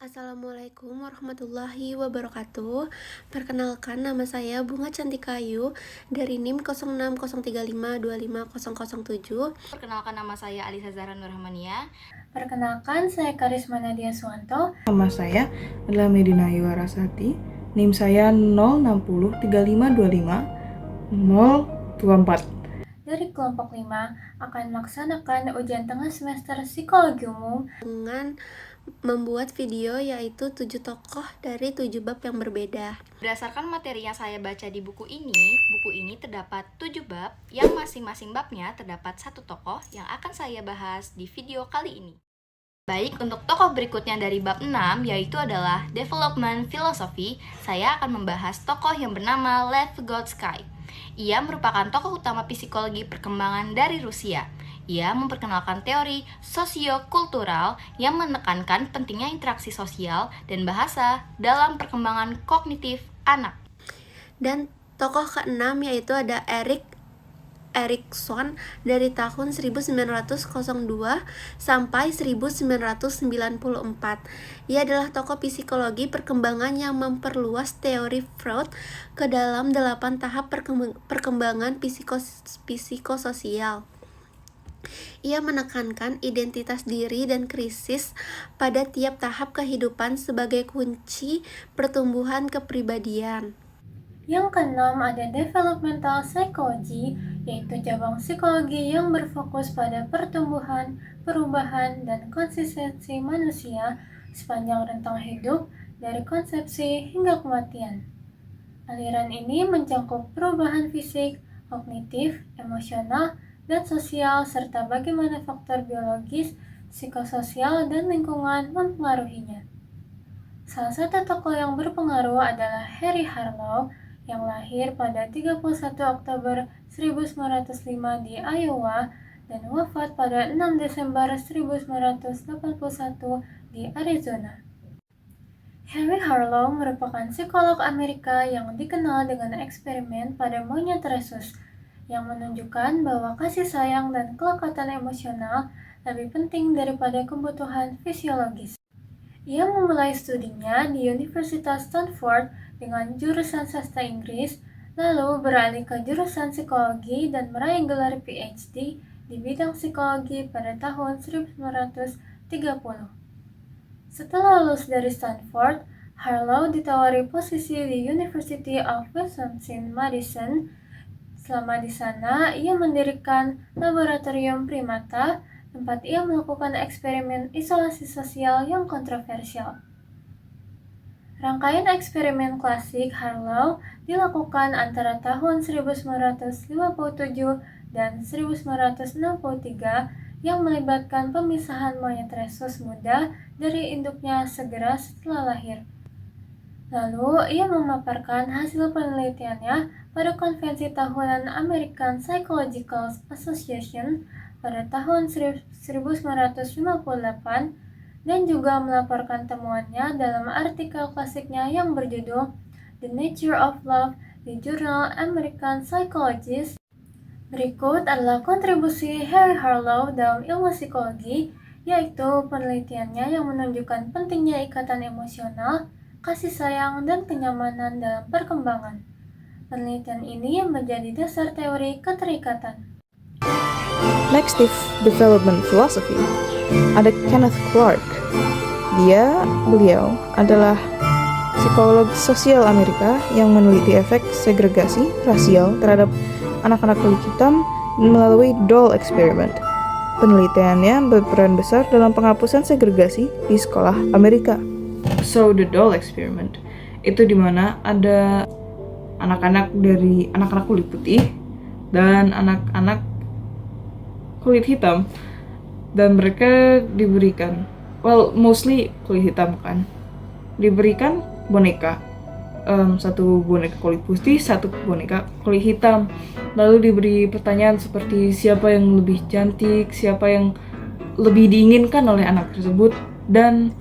Assalamualaikum warahmatullahi wabarakatuh. Perkenalkan, nama saya Bunga Cantikayu dari NIM 0603525007. Perkenalkan, nama saya Alisa Zahra Nurrahmania. Perkenalkan, saya Karisma Nadia Suwanto. Nama saya adalah Medina Yuwarasati. NIM saya 0603525 024. Dari kelompok 5 akan melaksanakan ujian tengah semester Psikologi Umum dengan membuat video yaitu 7 tokoh dari 7 bab yang berbeda. Berdasarkan materi yang saya baca di buku ini terdapat 7 bab yang masing-masing babnya terdapat satu tokoh yang akan saya bahas di video kali ini. Baik, untuk tokoh berikutnya dari bab 6 yaitu adalah Development Philosophy, saya akan membahas tokoh yang bernama Lev Vygotsky. Ia merupakan tokoh utama psikologi perkembangan dari Rusia. Ia memperkenalkan teori sosiokultural yang menekankan pentingnya interaksi sosial dan bahasa dalam perkembangan kognitif anak. Dan tokoh ke-6 yaitu ada Erik Erikson dari tahun 1902 sampai 1994. Ia adalah tokoh psikologi perkembangan yang memperluas teori Freud ke dalam 8 tahap perkembangan psikososial. Ia menekankan identitas diri dan krisis pada tiap tahap kehidupan sebagai kunci pertumbuhan kepribadian. Yang keenam ada Developmental Psychology, yaitu cabang psikologi yang berfokus pada pertumbuhan, perubahan, dan konsistensi manusia sepanjang rentang hidup dari konsepsi hingga kematian. Aliran ini mencakup perubahan fisik, kognitif, emosional, dan sosial, serta bagaimana faktor biologis, psikososial, dan lingkungan mempengaruhinya. Salah satu tokoh yang berpengaruh adalah Harry Harlow, yang lahir pada 31 Oktober 1905 di Iowa dan wafat pada 6 Desember 1981 di Arizona. Harry Harlow merupakan psikolog Amerika yang dikenal dengan eksperimen pada monyet rhesus, yang menunjukkan bahwa kasih sayang dan kelekatan emosional lebih penting daripada kebutuhan fisiologis. Ia memulai studinya di Universitas Stanford dengan jurusan sastra Inggris, lalu beralih ke jurusan psikologi dan meraih gelar PhD di bidang psikologi pada tahun 1930. Setelah lulus dari Stanford, Harlow ditawari posisi di University of Wisconsin-Madison. Selama di sana, ia mendirikan laboratorium primata, tempat ia melakukan eksperimen isolasi sosial yang kontroversial. Rangkaian eksperimen klasik Harlow dilakukan antara tahun 1957 dan 1963 yang melibatkan pemisahan monyet rhesus muda dari induknya segera setelah lahir. Lalu, ia memaparkan hasil penelitiannya pada konvensi tahunan American Psychological Association pada tahun 1958 dan juga melaporkan temuannya dalam artikel klasiknya yang berjudul The Nature of Love di jurnal American Psychologist. Berikut adalah kontribusi Harry Harlow dalam ilmu psikologi, yaitu penelitiannya yang menunjukkan pentingnya ikatan emosional, kasih sayang, dan kenyamanan dalam perkembangan. Penelitian ini menjadi dasar teori keterikatan. Next is Development Philosophy. Ada Kenneth Clark. Beliau adalah psikolog sosial Amerika yang meneliti efek segregasi rasial terhadap anak-anak kulit hitam melalui doll experiment. Penelitiannya berperan besar dalam penghapusan segregasi di sekolah Amerika. So, the doll experiment itu dimana ada anak-anak dari anak-anak kulit putih dan anak-anak kulit hitam, dan mereka diberikan, mostly kulit hitam kan, diberikan boneka, satu boneka kulit putih, satu boneka kulit hitam, lalu diberi pertanyaan seperti siapa yang lebih cantik, siapa yang lebih diinginkan oleh anak tersebut, dan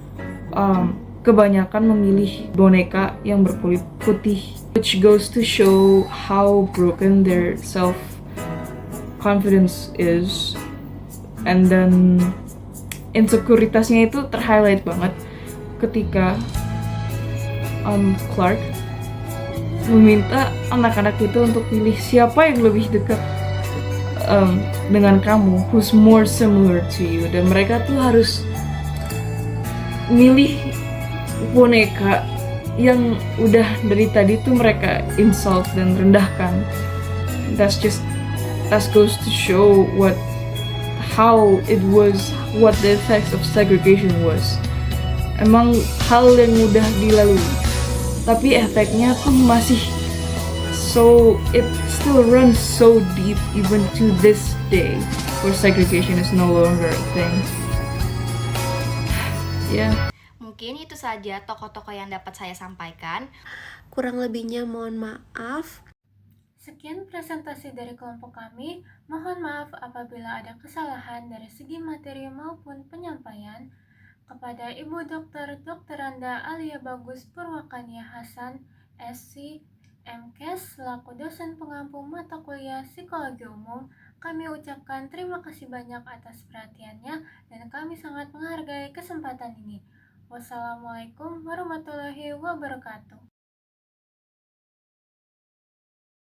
kebanyakan memilih boneka yang berkulit putih, which goes to show how broken their self-confidence is, and then insekuritasnya itu terhighlight banget ketika Clark meminta anak-anak itu untuk pilih siapa yang lebih dekat dengan kamu, who's more similar to you, dan mereka tuh harus milih boneka yang udah dari tadi tuh mereka insult dan rendahkan. That goes to show how it was, what the effects of segregation was. Emang hal yang mudah dilalui, tapi efeknya tuh masih it still runs so deep even to this day, where segregation is no longer a thing. Yeah. Mungkin itu saja tokoh-tokoh yang dapat saya sampaikan. Kurang lebihnya mohon maaf. Sekian presentasi dari kelompok kami. Mohon maaf apabila ada kesalahan dari segi materi maupun penyampaian. Kepada Ibu Dr. Anda Alia Bagus Purwakania Hasan, SC, MKes, selaku dosen pengampu mata kuliah Psikologi Umum, kami ucapkan terima kasih banyak atas perhatiannya dan kami sangat menghargai kesempatan ini. Wassalamualaikum warahmatullahi wabarakatuh.